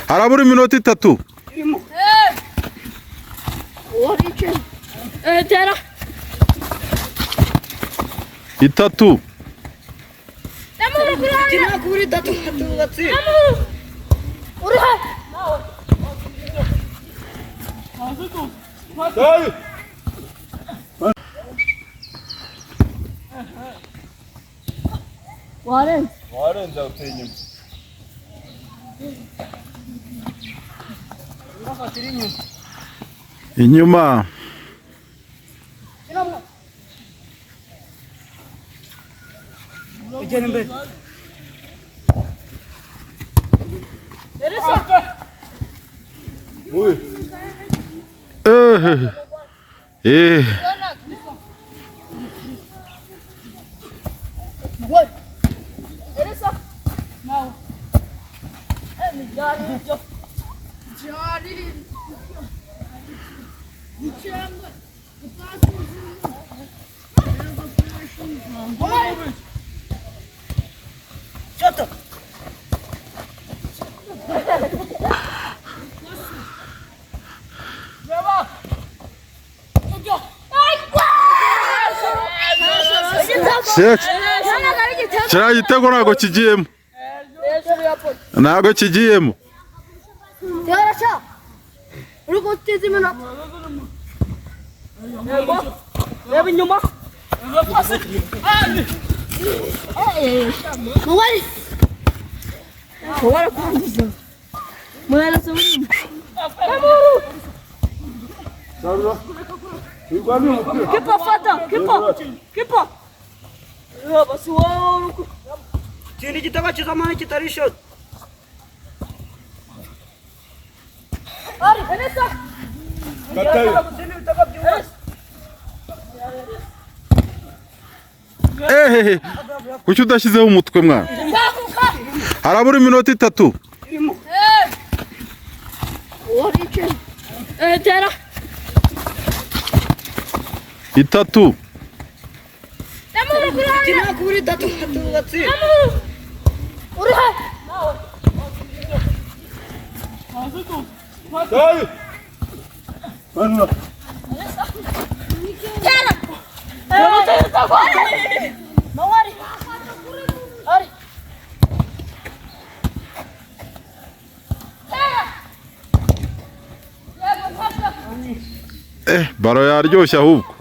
harabura iminota 3. Tera. 3. Kina kuri 3 gatsi. Urihe? Dai. Waren za utenye. Inyuma. Ujyana mbere. Ui. What? Elisa? No. Johnny. Shut up. Kira igitego ntago kigiyemo. Ntago kigiyemo. Yarasha. Uri guteza iminota. Reba inyuma. Muwari. Muwari kwangiza. Muwari sawuni. Amuru. Sarura. Igwani umupira. Kipa fata, kipa. Basi wao. Kindi gitego cy'izamani kitari shot. Ari, Elisa. Katayo. Kuki udashyizeho umutwe mwana? Harabura iminota 3. Tera. 3. Kina kuri 3 gatsi. Urihe? Dai. Manna. Tera. Mawari. Ari. Baro yaryoshye ahubwo.